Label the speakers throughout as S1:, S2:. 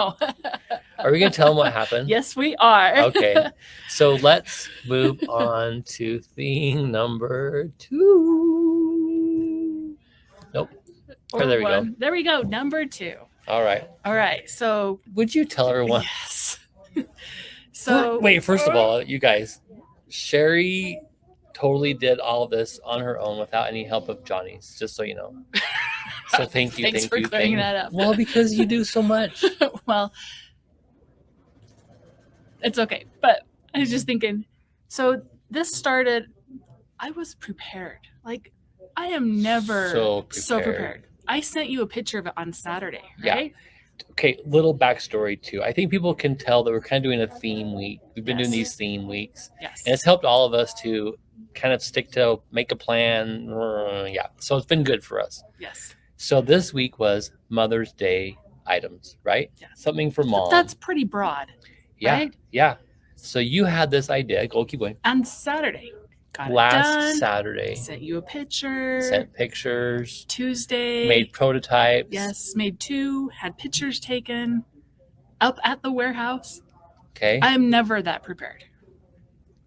S1: Are we going to tell them what happened?
S2: Yes, we are.
S1: Okay. So let's move on to theme number 2. Nope.
S2: Or
S1: there we
S2: one.
S1: go.
S2: There we go. Number 2.
S1: All right.
S2: All right. So
S1: would you tell everyone?
S2: Yes. So
S1: wait, first of all, you guys, Cheri totally did all of this on her own without any help of Johnny's, just so you know. So thank you.
S2: Thanks for clearing that up.
S1: Well, because you do so much.
S2: Well, it's okay. But I was just thinking, so this started, I was prepared. Like, I am never so prepared. I sent you a picture of it on Saturday, right?
S1: Yeah. Okay, little backstory too. I think people can tell that we're kind of doing a theme week. We've been doing these theme weeks.
S2: Yes.
S1: And it's helped all of us to kind of stick to, make a plan. Yeah. So it's been good for us.
S2: Yes.
S1: So this week was Mother's Day items, right?
S2: Yeah.
S1: Something for mom.
S2: That's pretty broad.
S1: Yeah.
S2: Right?
S1: Yeah. So you had this idea. Go, keep going.
S2: On Saturday. Got
S1: Last
S2: it done.
S1: Saturday.
S2: Sent you a picture.
S1: Sent pictures.
S2: Tuesday.
S1: Made prototypes.
S2: Yes, made 2. Had pictures taken up at the warehouse.
S1: Okay.
S2: I am never that prepared.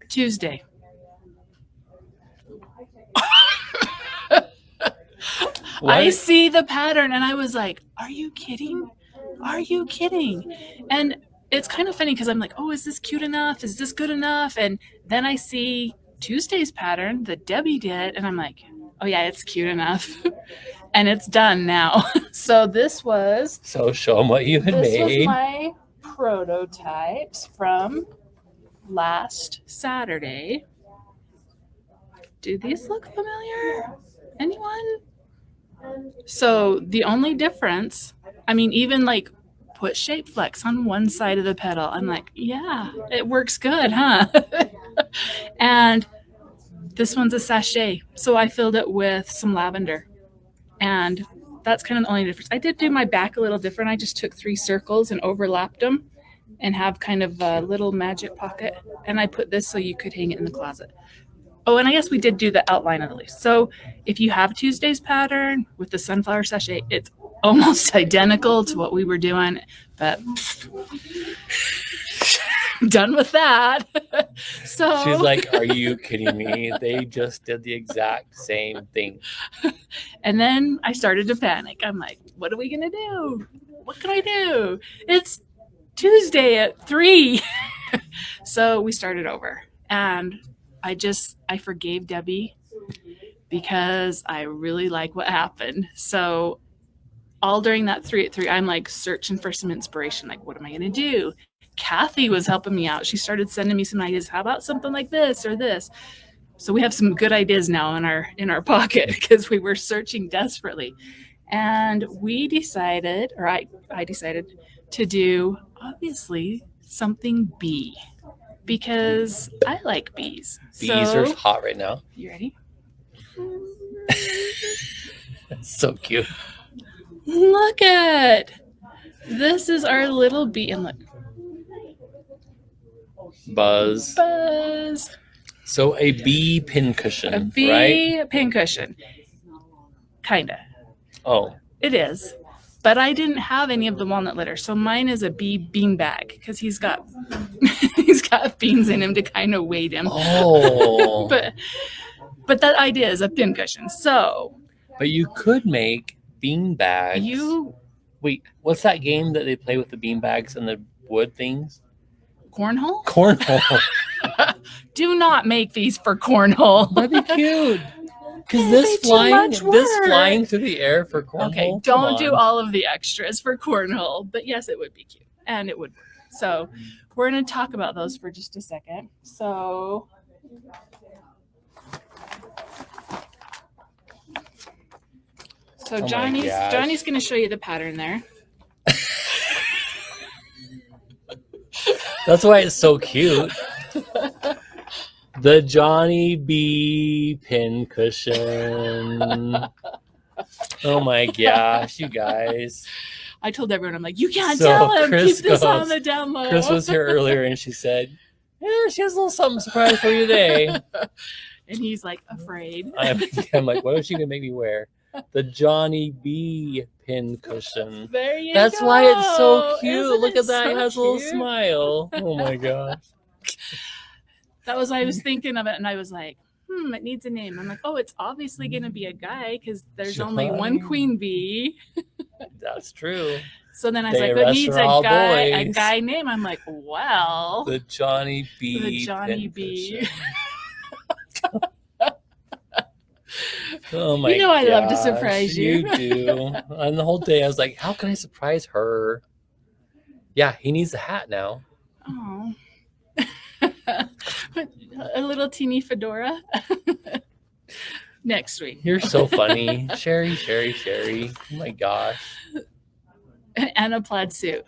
S2: Tuesday. I see the pattern and I was like, are you kidding? Are you kidding? And it's kind of funny because I'm like, oh, is this cute enough? Is this good enough? And then I see Tuesday's pattern that Debbie did, and I'm like, oh yeah, it's cute enough. And it's done now. So this was...
S1: So show them what you had made.
S2: This was my prototypes from last Saturday. Do these look familiar? Anyone? So the only difference, I mean, even like put shape flex on one side of the pedal. I'm like, yeah, it works good, huh? And this one's a sachet. So I filled it with some lavender. And that's kind of the only difference. I did do my back a little different. I just took 3 circles and overlapped them and have kind of a little magic pocket. And I put this so you could hang it in the closet. Oh, and I guess we did do the outline of the leaf. So if you have Tuesday's pattern with the sunflower sachet, it's almost identical to what we were doing, but done with that. So
S1: she's like, are you kidding me? They just did the exact same thing.
S2: And then I started to panic. I'm like, what are we going to do? What can I do? It's Tuesday at 3. So we started over. And I forgave Debbie because I really like what happened. So all during that 3 at 3, I'm like searching for some inspiration. Like, what am I going to do? Kathy was helping me out. She started sending me some ideas. How about something like this or this? So we have some good ideas now in our pocket because we were searching desperately. And we decided, or I decided to do, obviously, something bee. Because I like bees.
S1: Bees are hot right now.
S2: You ready?
S1: So cute.
S2: Look at this is our little bee, and look.
S1: Buzz. So a bee pincushion,
S2: a bee
S1: right?
S2: Pincushion. Kinda.
S1: Oh.
S2: It is. But I didn't have any of the walnut litter, so mine is a bee bean bag because he's got beans in him to kind of weight him.
S1: Oh.
S2: but that idea is a pincushion. So.
S1: But you could make bean bags. Wait, what's that game that they play with the bean bags and the wood things?
S2: Cornhole?
S1: Cornhole.
S2: Do not make these for cornhole.
S1: That'd be cute. Because this flying through the air for cornhole.
S2: Okay, don't do all of the extras for cornhole. But yes, it would be cute. And it would work. So we're going to talk about those for just a second. So Johnny's going to show you the pattern there.
S1: That's why it's so cute. The Johnny B pincushion. Oh my gosh, you guys.
S2: I told everyone, I'm like, you can't tell him. Keep this on the down low.
S1: Chris was here earlier and she said, yeah, she has a little something surprise for you today.
S2: And he's like, afraid.
S1: I'm like, what is she going to make me wear? The Johnny B pincushion.
S2: There you
S1: That's
S2: go.
S1: why it's so cute.
S2: Isn't
S1: Look
S2: it
S1: at that.
S2: so
S1: It has a little
S2: cute?
S1: smile. Oh my gosh.
S2: That was, I was thinking of it and I was like, it needs a name. I'm like, oh, it's obviously going to be a guy because there's only one queen bee.
S1: That's true.
S2: So then I was
S1: The
S2: like, it
S1: rest
S2: needs
S1: are all
S2: a
S1: boys.
S2: guy name. I'm like, well,
S1: The Johnny B.
S2: the Johnny B.
S1: pincushion. Oh my!
S2: You know I love to
S1: gosh,
S2: surprise you.
S1: You do. And the whole day I was like, how can I surprise her? Yeah, he needs a hat now.
S2: Oh. A little teeny fedora. Next week.
S1: You're so funny. Cheri. Oh my gosh.
S2: And a plaid suit.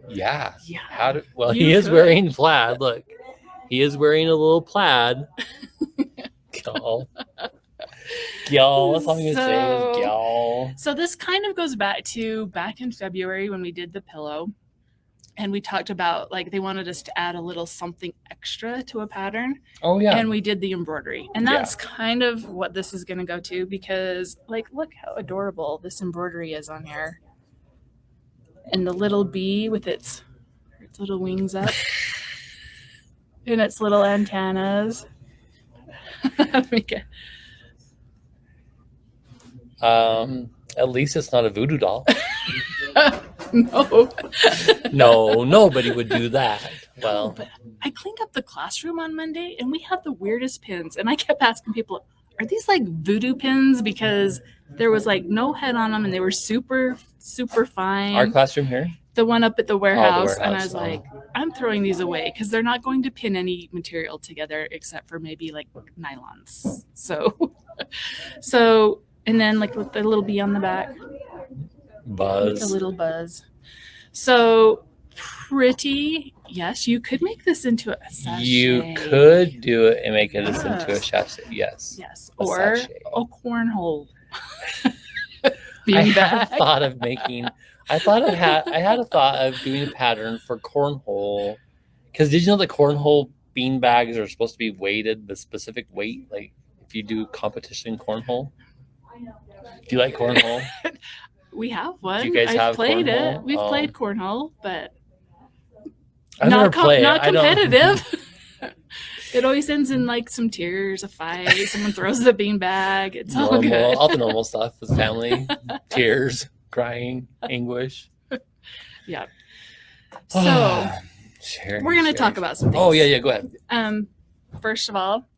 S1: Yeah.
S2: Yeah.
S1: He is wearing plaid. Look. He is wearing a little plaid. Y'all. That's all I'm going to say is y'all.
S2: So this kind of goes back in February when we did the pillow. And we talked about, like, they wanted us to add a little something extra to a pattern.
S1: Oh, yeah.
S2: And we did the embroidery. And that's kind of what this is going to go to because, like, look how adorable this embroidery is on here. And the little bee with its little wings up. And its little antennas.
S1: At least it's not a voodoo doll.
S2: No,
S1: nobody would do that. Well,
S2: but I cleaned up the classroom on Monday and we had the weirdest pins. And I kept asking people, are these like voodoo pins? Because there was like no head on them and they were super, super fine.
S1: Our classroom here?
S2: The one up at the warehouse. And I was
S1: Oh.
S2: like, I'm throwing these away because they're not going to pin any material together except for maybe like nylons. So, and then like with the little bee on the back.
S1: Buzz.
S2: With a little buzz. So pretty. Yes, you could make this into a sachet.
S1: You could do it and make it into a sachet. Yes.
S2: Yes.
S1: A
S2: Or
S1: sachet.
S2: a cornhole.
S1: I had a thought of making. I had a thought of doing a pattern for cornhole. Because did you know that cornhole bean bags are supposed to be weighted the specific weight? Like if you do competition cornhole. Do you like cornhole?
S2: We have one.
S1: Do you guys have
S2: played
S1: cornhole?
S2: it. We've played cornhole, but
S1: I've never played.
S2: Not competitive. It always ends in like some tears, a fight, someone throws the bean bag. It's all good.
S1: All the normal stuff with family. Tears, crying, anguish.
S2: Yeah. So we're gonna talk about some things.
S1: Oh yeah, go ahead.
S2: First of all,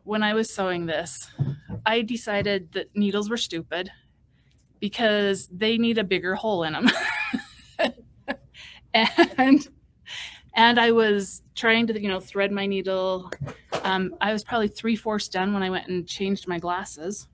S2: when I was sewing this, I decided that needles were stupid because they need a bigger hole in them. And I was trying to, thread my needle. I was probably 3/4 done when I went and changed my glasses.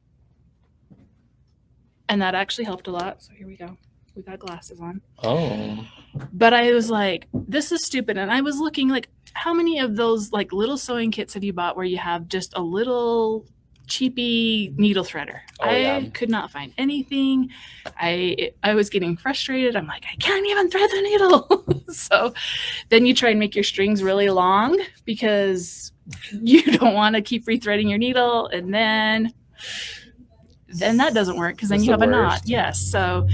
S2: And that actually helped a lot. So here we go. We got glasses on.
S1: Oh.
S2: But I was like, this is stupid. And I was looking like, how many of those like little sewing kits have you bought where you have just a little cheapy needle threader? I could not find anything. I was getting frustrated. I'm like, I can't even thread the needle. So then you try and make your strings really long because you don't want to keep rethreading your needle, and then that doesn't work because then you have a knot. Yes. So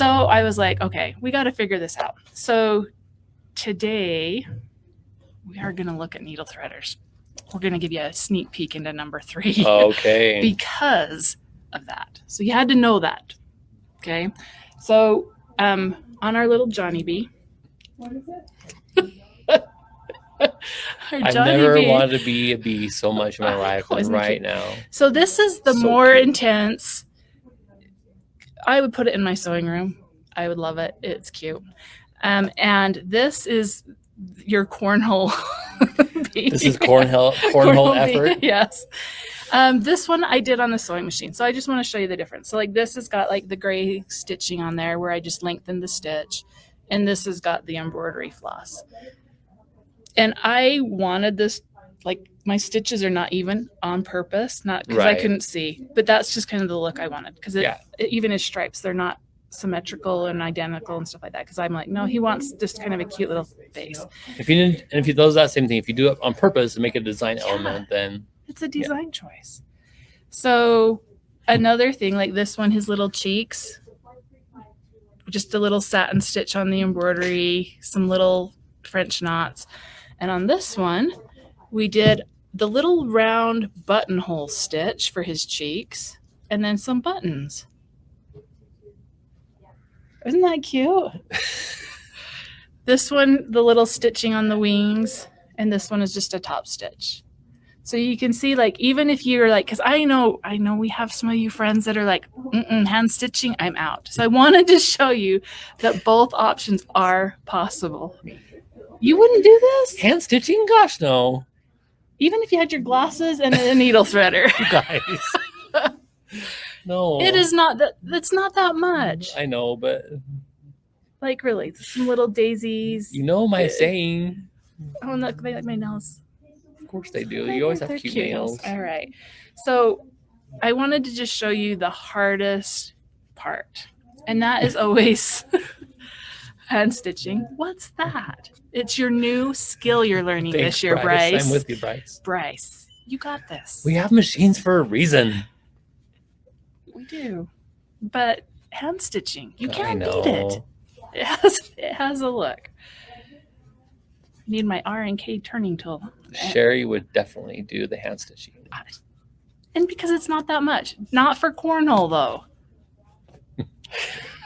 S2: I was like, okay, we got to figure this out. So today we are going to look at needle threaders. We're going to give you a sneak peek into number 3.
S1: Okay.
S2: Because of that. So you had to know that. Okay. So on our little Johnny Bee. What is it?
S1: I've never wanted to be a bee so much in my life than right now.
S2: So this is the more intense. I would put it in my sewing room. I would love it. It's cute. And this is your cornhole bee.
S1: This is cornhole effort.
S2: Yes. This one I did on the sewing machine. So I just want to show you the difference. So like this has got like the gray stitching on there where I just lengthened the stitch. And this has got the embroidery floss. And I wanted this, like my stitches are not even on purpose, not because I couldn't see, but that's just kind of the look I wanted. Because it even his stripes, they're not symmetrical and identical and stuff like that. Because I'm like, no, he wants just kind of a cute little face.
S1: If you does that same thing, if you do it on purpose to make a design element, then
S2: it's a design choice. So Another thing, like this one, his little cheeks, just a little satin stitch on the embroidery, some little French knots. And on this one, we did the little round buttonhole stitch for his cheeks and then some buttons. Isn't that cute? This one, the little stitching on the wings, and this one is just a top stitch. So you can see, like, even if you're like, because I know we have some of you friends that are like, hand stitching, I'm out. So I wanted to show you that both options are possible. You wouldn't do this?
S1: Hand stitching? Gosh, no.
S2: Even if you had your glasses and a needle threader.
S1: You guys. No.
S2: It is not that. That's not that much.
S1: I know, but
S2: like really, some little daisies.
S1: You know my saying.
S2: Oh, look, they like my nails.
S1: Of course they do. You always have cute nails.
S2: All right. So I wanted to just show you the hardest part. And that is always hand stitching. What's that? It's your new skill you're learning this year, Bryce.
S1: I'm with you, Bryce.
S2: Bryce, you got this.
S1: We have machines for a reason.
S2: We do. But hand stitching, you can't beat it. It has a look. I need my R&K turning tool.
S1: Cheri would definitely do the hand stitching.
S2: And because it's not that much. Not for cornhole, though.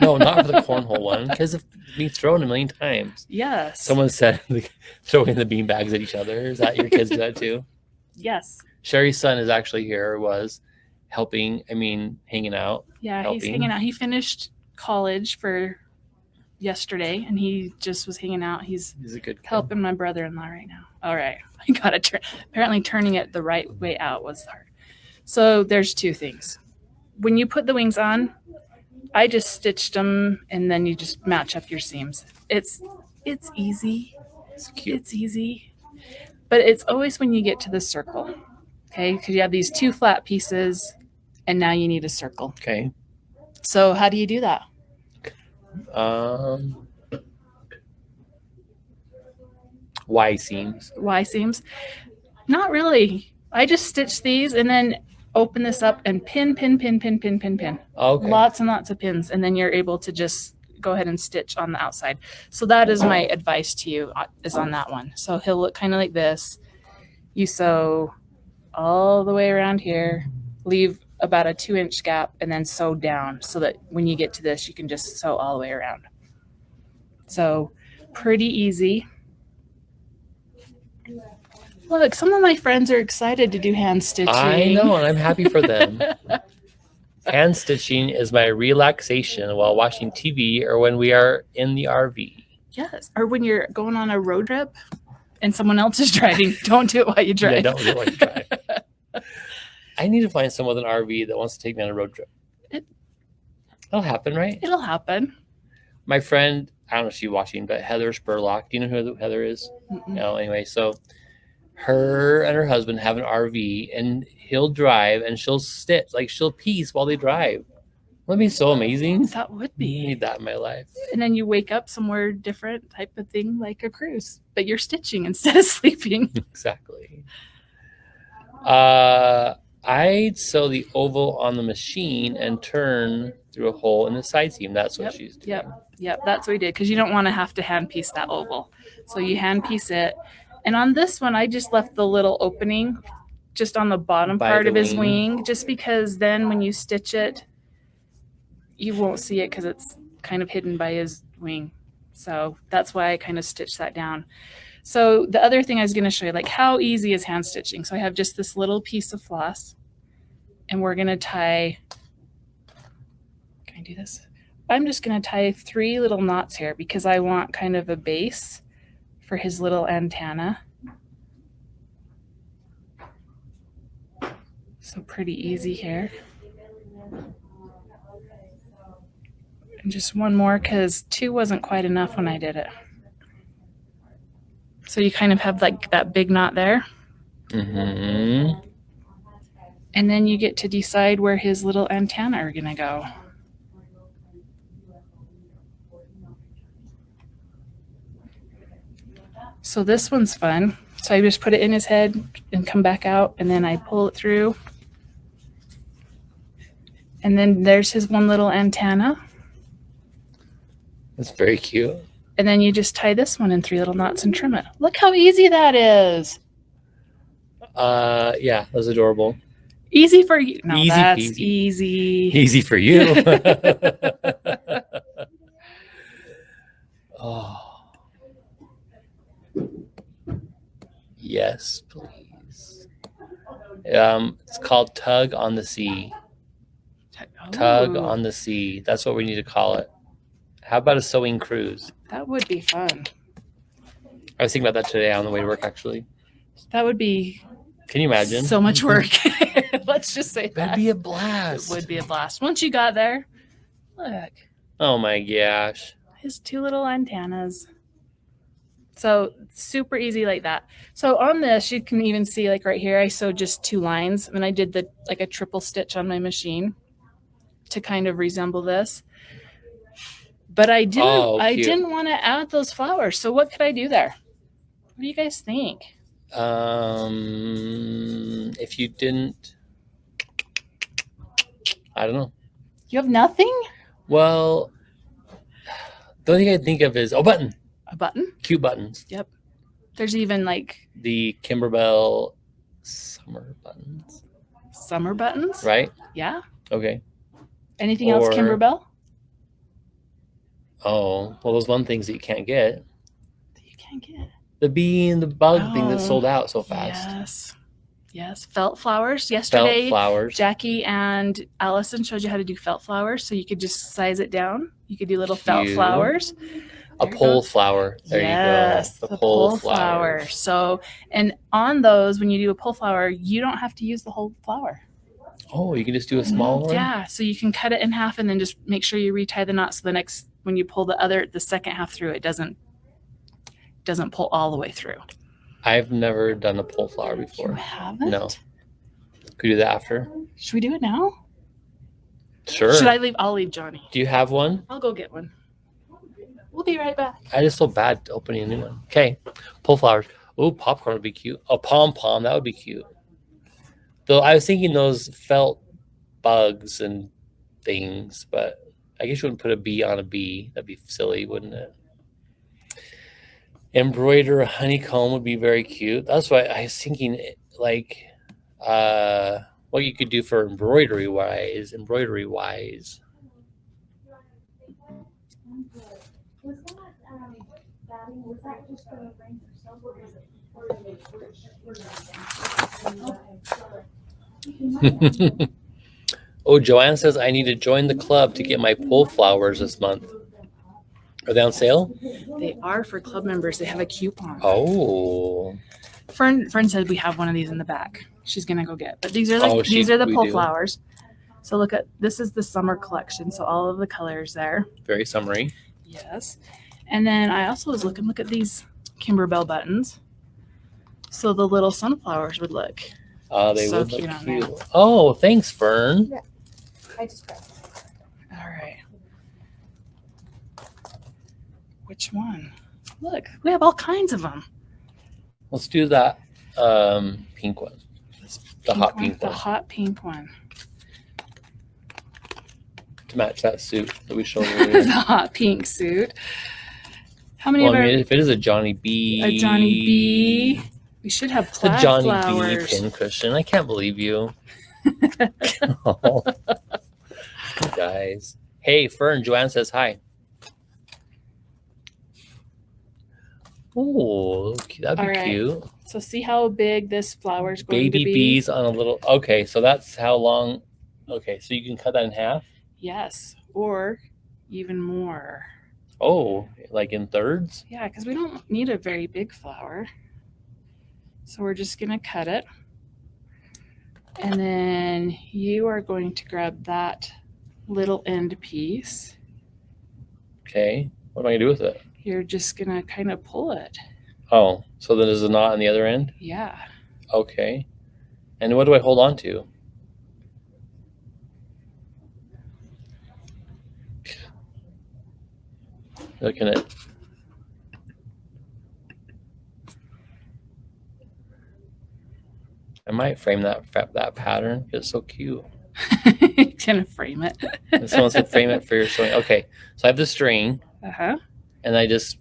S1: No, not for the cornhole one, because it needs thrown a million times.
S2: Yes.
S1: Someone said throwing the bean bags at each other. Is that your kids do that too?
S2: Yes.
S1: Cheri's son is actually here, was helping, hanging out.
S2: Yeah,
S1: helping.
S2: He's hanging out. He finished college for yesterday, and he just was hanging out. He's
S1: a good kid.
S2: Helping my brother-in-law right now. All right. I got to turn. Apparently turning it the right way out was hard. So there's two things. When you put the wings on, I just stitched them, and then you just match up your seams. It's easy.
S1: It's cute.
S2: It's easy. But it's always when you get to the circle, okay? Because you have these two flat pieces, and now you need a circle.
S1: Okay.
S2: So how do you do that?
S1: Y seams.
S2: Y seams? Not really. I just stitch these and then open this up and pin.
S1: Okay.
S2: Lots and lots of pins, and then you're able to just go ahead and stitch on the outside. So that is my advice to you, is on that one. So he'll look kind of like this. You sew all the way around here, leave about a 2-inch gap, and then sew down so that when you get to this, you can just sew all the way around. So pretty easy. Look, some of my friends are excited to do hand stitching.
S1: I know, and I'm happy for them. Hand stitching is my relaxation while watching TV or when we are in the RV.
S2: Yes, or when you're going on a road trip and someone else is driving. Don't do it while you drive.
S1: Yeah, don't do it while you drive. I need to find someone with an RV that wants to take me on a road trip. It'll happen, right?
S2: It'll happen.
S1: My friend, I don't know if she's watching, but Heather Spurlock. Do you know who Heather is?
S2: Mm-mm.
S1: No, anyway, so her and her husband have an RV, and he'll drive and she'll stitch, like she'll piece while they drive. Wouldn't it be so amazing?
S2: That would
S1: I
S2: be.
S1: need that in my life.
S2: And then you wake up somewhere different type of thing, like a cruise, but you're stitching instead of sleeping.
S1: Exactly. I'd sew the oval on the machine and turn through a hole in the side seam. That's what she's doing.
S2: Yep, that's what we did, because you don't want to have to hand piece that oval. So you hand piece it. And on this one, I just left the little opening just on the bottom part of his wing, just because then when you stitch it, you won't see it because it's kind of hidden by his wing. So that's why I kind of stitched that down. So the other thing I was going to show you, like how easy is hand stitching. So I have just this little piece of floss, and we're going to tie, can I do this? I'm just going to tie 3 little knots here because I want kind of a base for his little antenna. So pretty easy here. And just one more, because 2 wasn't quite enough when I did it. So you kind of have like that big knot there.
S1: Mm-hmm.
S2: And then you get to decide where his little antenna are gonna go. So this one's fun. So I just put it in his head and come back out, and then I pull it through. And then there's his one little antenna.
S1: That's very cute.
S2: And then you just tie this one in 3 little knots and trim it. Look how easy that is.
S1: Yeah, that's adorable.
S2: Easy for you. No,
S1: Easy
S2: that's
S1: peasy.
S2: easy.
S1: Easy for you. Oh. Yes, please. It's called Tug on the Sea. Tug
S2: Ooh,
S1: on the Sea. That's what we need to call it. How about a sewing cruise?
S2: that would be fun.
S1: I was thinking about that today on the way to work, actually.
S2: That would be
S1: Can you imagine?
S2: so much work. Let's just say
S1: That'd
S2: that.
S1: be a
S2: It
S1: blast.
S2: would be a blast. Once you got there, look,
S1: Oh my gosh.
S2: his 2 little antennas. So super easy like that. So on this, you can even see like right here, I sewed just 2 lines and I did the like a triple stitch on my machine to kind of resemble this. But I didn't
S1: Oh,
S2: I
S1: cute.
S2: didn't want to add those flowers. So what could I do there? What do you guys think?
S1: If you didn't, I don't know.
S2: You have nothing?
S1: Well, the only thing I think of is button.
S2: A button?
S1: Cute buttons.
S2: Yep. There's even like
S1: The Kimberbell summer buttons,
S2: summer buttons.
S1: right?
S2: Yeah.
S1: Okay.
S2: Anything else,
S1: Or-
S2: Kimberbell?
S1: Oh, well, those one things that you can't get.
S2: That you can't get.
S1: The bee and the bug thing that
S2: Oh,
S1: sold out so fast.
S2: Yes. Yes. Felt flowers.
S1: Felt
S2: Yesterday,
S1: flowers.
S2: Jackie and Allison showed you how to do felt flowers. So you could just size it down. You could do little felt
S1: Cute.
S2: flowers.
S1: A
S2: There you
S1: pole
S2: go.
S1: flower. There
S2: Yes,
S1: you go.
S2: the pole flower. So, and on those, when you do a pole flower, you don't have to use the whole flower.
S1: Oh, you can just do a small one?
S2: Yeah. So you can cut it in half and then just make sure you retie the knot. So the next, when you pull the second half through, it doesn't pull all the way through.
S1: I've never done a pole flower
S2: You
S1: before.
S2: haven't?
S1: No. Could we do that after?
S2: Should we do it now?
S1: Sure.
S2: Should I leave? I'll leave Johnny.
S1: Do you have one?
S2: I'll go get one. We'll be right back.
S1: I just feel bad opening a new one. Okay. Pole flowers. Oh, popcorn would be cute. A pom-pom. That would be cute. Though I was thinking those felt bugs and things, but I guess you wouldn't put a bee on a bee. That'd be silly, wouldn't it? Embroider a honeycomb would be very cute. That's why I was thinking, like, what you could do for embroidery wise.
S3: Was that just for the rain yourself, or is it
S1: Oh, Joanne says I need to join the club to get my pole flowers this month. Are they on sale?
S2: They are for club members. They have a coupon.
S1: Oh,
S2: Fern said we have one of these in the back. She's gonna go get. But these are
S1: Oh,
S2: these are the
S1: we
S2: pole
S1: do.
S2: flowers. So look at this is the summer collection. So all of the colors there.
S1: very summery.
S2: Yes. And then I also was looking. Look at these Kimberbell buttons. So the little sunflowers would look.
S1: They
S2: So
S1: would
S2: cute
S1: look
S2: on
S1: cute.
S2: there.
S1: Oh, thanks, Fern.
S3: I just grabbed
S2: All right. Which one? Look, we have all kinds of them.
S1: Let's do that pink one. The hot pink
S2: The
S1: one
S2: hot pink one.
S1: to match that suit that we showed
S2: The
S1: earlier.
S2: hot pink suit. How many
S1: Well,
S2: of
S1: I
S2: our
S1: mean, if it is a Johnny B,
S2: a Johnny B? We should have
S1: it's a
S2: plaid
S1: Johnny
S2: flowers.
S1: B pincushion. I can't believe you. Oh, guys. Hey, Fern. Joanne says hi. Oh, that'd be
S2: All right.
S1: cute.
S2: So see how big this flower is going
S1: Baby
S2: to be?
S1: bees on a little. Okay, so that's how long. Okay, so you can cut that in half.
S2: Yes, or even more.
S1: Oh, like in thirds.
S2: Yeah, because we don't need a very big flower. So we're just going to cut it. And then you are going to grab that little end piece.
S1: Okay, what am I gonna do with it?
S2: You're just going to kind of pull it.
S1: Oh, so then there's a knot on the other end.
S2: Yeah.
S1: Okay, and what do I hold on to? Looking at. I might frame that pattern. It's so cute.
S2: Gonna frame it.
S1: This wants to frame it for your sewing. Okay, so I have the string, and I just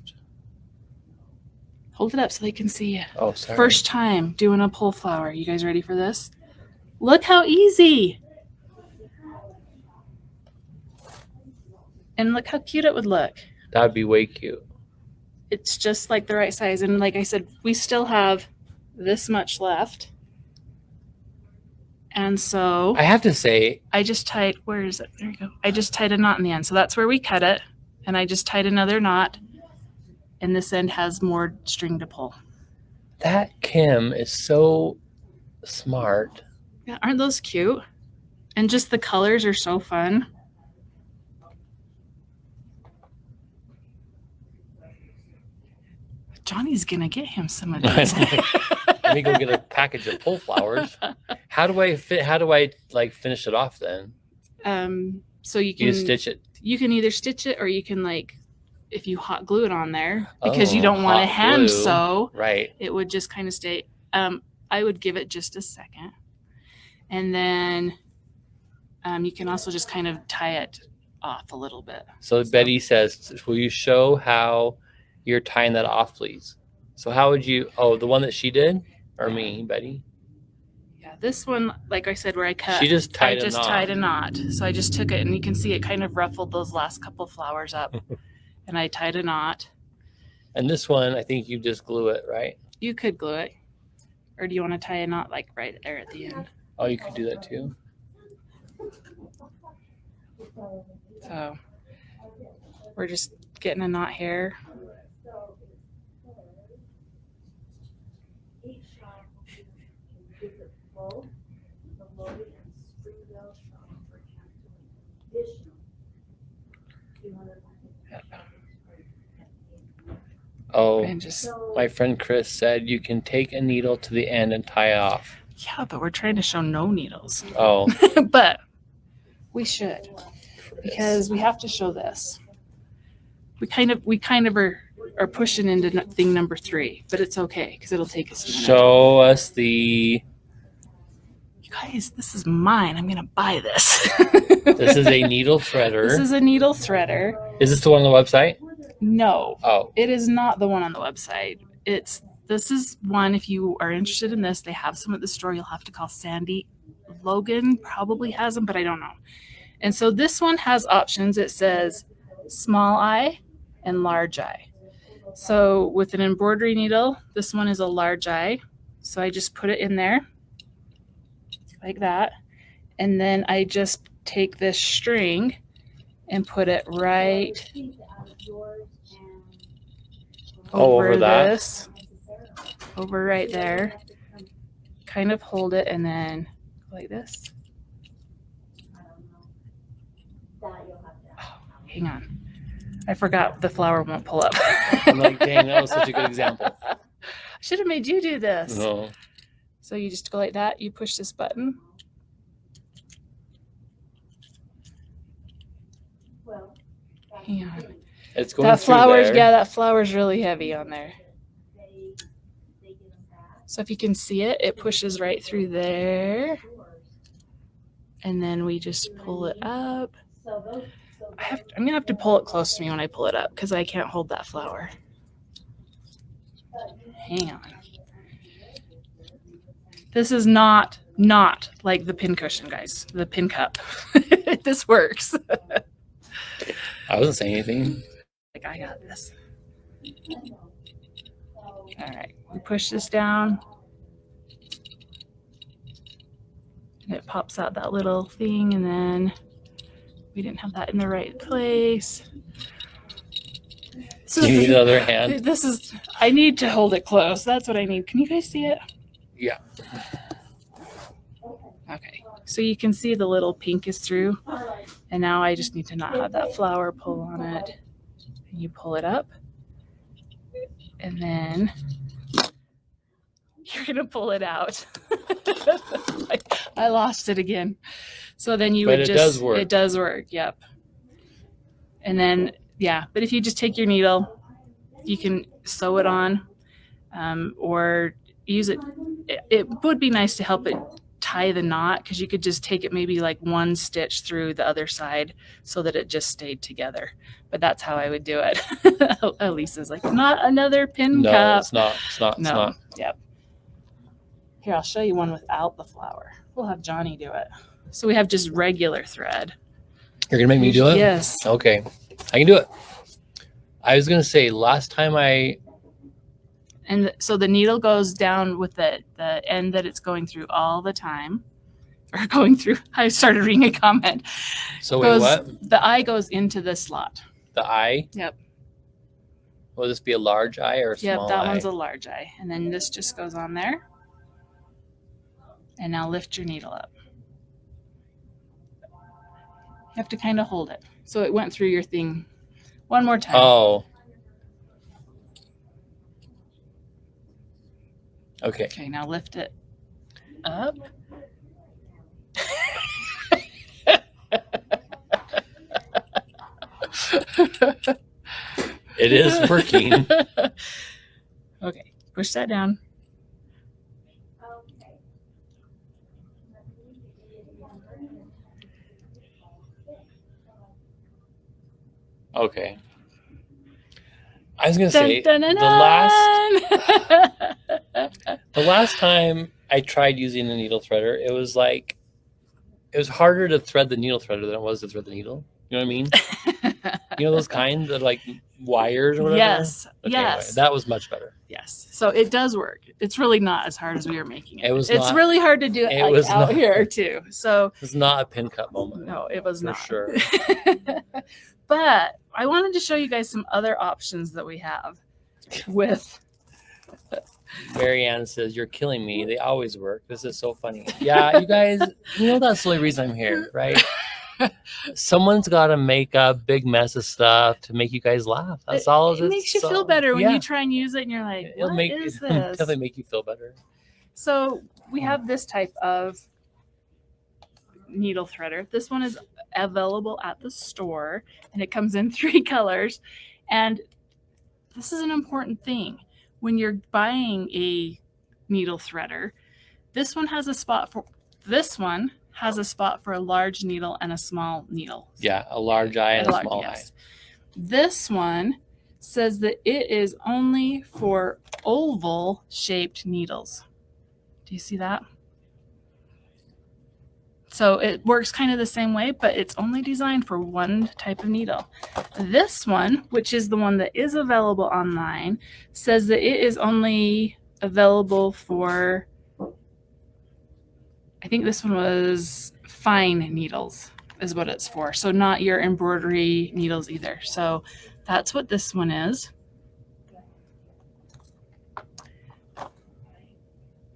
S2: Hold it up so they can see you.
S1: oh sorry.
S2: First time doing a pull flower. You guys ready for this? Look how easy. And look how cute it would look.
S1: That would be way cute.
S2: It's just like the right size. And like I said, we still have this much left. And so
S1: I have to say,
S2: I just tied, where is it? There you go. I just tied a knot in the end. So that's where we cut it. And I just tied another knot. And this end has more string to pull.
S1: that Kim is so smart.
S2: Yeah, aren't those cute? And just the colors are so fun. Johnny's gonna get him some of these.
S1: Let me go get a package of pull flowers. How do I like finish it off then?
S2: So you can
S1: You stitch it.
S2: You can either stitch it or you can like, if you hot glue it on there, because you
S1: Oh,
S2: don't want to
S1: hot
S2: hand
S1: glue.
S2: sew,
S1: Right.
S2: it would just kind of stay. I would give it just a second, and then you can also just kind of tie it off a little bit.
S1: So Betty says, will you show how you're tying that off, please? So how would you, oh, the one that she did? Or me, Betty?
S2: Yeah, this one, like I said, where I cut,
S1: She just tied
S2: I just tied a knot. So I just took it, and you can see it kind of ruffled those last couple flowers up, and I tied a knot.
S1: And this one, I think you just glue it, right?
S2: You could glue it, or do you want to tie a knot like right there at the end?
S1: Oh, you could do that too.
S2: So we're just getting a knot here.
S1: Oh,
S2: And just,
S1: my friend Chris said you can take a needle to the end and tie it off.
S2: yeah, but we're trying to show no needles.
S1: Oh,
S2: But we should, because we have to show this. We kind of are pushing into thing number 3, but it's okay because it'll take us a minute.
S1: show us the.
S2: You guys, this is mine. I'm gonna buy this.
S1: This is a needle threader.
S2: This is a needle threader.
S1: Is this the one on the website?
S2: No,
S1: Oh,
S2: it is not the one on the website. This is one, if you are interested in this, they have some at the store. You'll have to call Sandy. Logan probably has them, but I don't know. And so this one has options. It says small eye and large eye. So with an embroidery needle, this one is a large eye. So I just put it in there like that. And then I just take this string and put it right
S1: over that?
S2: this, over right there. Kind of hold it and then go like this. Oh, hang on. I forgot the flower won't pull up.
S1: I'm like, dang, that was such a good example.
S2: I should have made you do this.
S1: No.
S2: So you just go like that. You push this button. Hang on.
S1: It's going
S2: That
S1: through
S2: flower's,
S1: there.
S2: yeah, that flower's really heavy on there. So if you can see it, it pushes right through there. And then we just pull it up. I'm gonna have to pull it close to me when I pull it up because I can't hold that flower. Hang on. This is not like the pincushion, guys. The pin cup. This works.
S1: I wasn't saying anything.
S2: Like, I got this. All right, we push this down. And it pops out that little thing, and then we didn't have that in the right place. So
S1: You need another hand.
S2: this is, I need to hold it close. That's what I need. Can you guys see it?
S1: Yeah.
S2: Okay, so you can see the little pink is through. And now I just need to not have that flower pull on it. And you pull it up. And then you're going to pull it out. I lost it again. So then you
S1: But
S2: would
S1: it
S2: just,
S1: does work.
S2: It does work, yep. And then, yeah, but if you just take your needle, you can sew it on or use it. It would be nice to help it tie the knot, because you could just take it maybe like one stitch through the other side so that it just stayed together. But that's how I would do it. Elisa's like, not another pin
S1: No,
S2: cup.
S1: it's not. It's not. It's
S2: No.
S1: not.
S2: Yep. Here, I'll show you one without the flower. We'll have Johnny do it. So we have just regular thread.
S1: You're gonna make me do it?
S2: Yes.
S1: Okay, I can do it. I was gonna say last time
S2: And so the needle goes down with the end that it's going through all the time. Or going through, I started reading a comment.
S1: So wait, what?
S2: The eye goes into the slot.
S1: The eye?
S2: Yep.
S1: Will this be a large eye or a
S2: Yep,
S1: small
S2: that
S1: eye?
S2: one's a large eye. And then this just goes on there. And now lift your needle up. You have to kind of hold it. So it went through your thing one more time.
S1: Oh. Okay.
S2: Okay, now lift it up.
S1: It is working.
S2: Okay, push that down.
S1: Okay. I was gonna say
S2: Dun, dun, dun,
S1: the last time I tried using the needle threader, it was harder to thread the needle threader than it was to thread the needle. You know what I mean? You know those kinds of like wires or whatever?
S2: Yes.
S1: Okay,
S2: Yes.
S1: anyway, that was much better.
S2: Yes. So it does work. It's really not as hard as we were making it.
S1: It was
S2: It's
S1: not.
S2: really hard to do it,
S1: It
S2: like,
S1: was
S2: out
S1: not.
S2: here too. So
S1: It's not a pin cut moment.
S2: no, it was
S1: For
S2: not.
S1: sure.
S2: But I wanted to show you guys some other options that we have with
S1: Marianne says, "You're killing me. They always work. This is so funny." Yeah, you guys, you know that's the only reason I'm here, right? Someone's got to make a big mess of stuff to make you guys laugh. That's all.
S2: it makes you feel better when you try and use it and you're like, what is
S1: it'll
S2: this?
S1: definitely make you feel better.
S2: So we have this type of needle threader. This one is available at the store and it comes in 3 colors. And this is an important thing. When you're buying a needle threader, this one has a spot for a large needle and a small needle.
S1: Yeah, a large eye and a small eye.
S2: This one says that it is only for oval shaped needles. Do you see that? So it works kind of the same way, but it's only designed for one type of needle. This one, which is the one that is available online, says that it is only available for, I think this one was fine needles is what it's for. So not your embroidery needles either. So that's what this one is.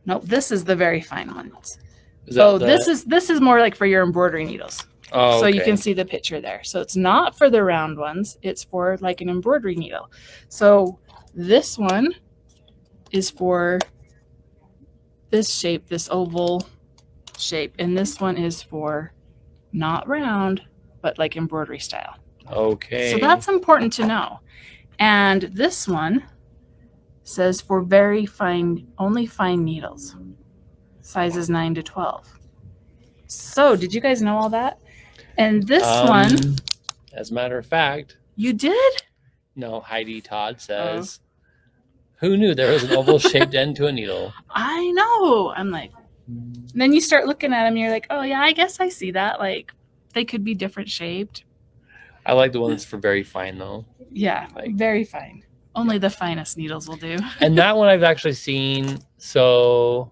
S2: Nope, this is the very fine ones. This is more like for your embroidery needles.
S1: Oh,
S2: so
S1: okay.
S2: you can see the picture there. So it's not for the round ones. It's for like an embroidery needle. So this one is for this shape, this oval shape. And this one is for not round, but like embroidery style.
S1: Okay.
S2: So that's important to know. And this one says for very fine, only fine needles, sizes 9 to 12. So did you guys know all that? And this one,
S1: as a matter of fact,
S2: you did?
S1: no, Heidi Todd says, who knew there was an oval shaped end to a needle?
S2: I know. I'm like, then you start looking at them, you're like, oh yeah, I guess I see that. Like they could be different shaped.
S1: I like the ones for very fine though.
S2: Yeah, very fine. Only the finest needles will do.
S1: And that one I've actually seen. So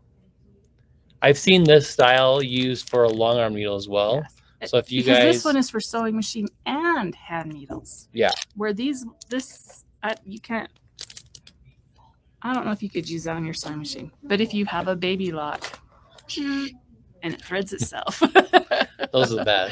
S1: I've seen this style used for a long arm needle as well.
S2: Yes.
S1: So if you
S2: because
S1: guys,
S2: this one is for sewing machine and hand needles.
S1: yeah,
S2: Where you can't. I don't know if you could use that on your sewing machine, but if you have a baby lock and it threads itself.
S1: those are the best.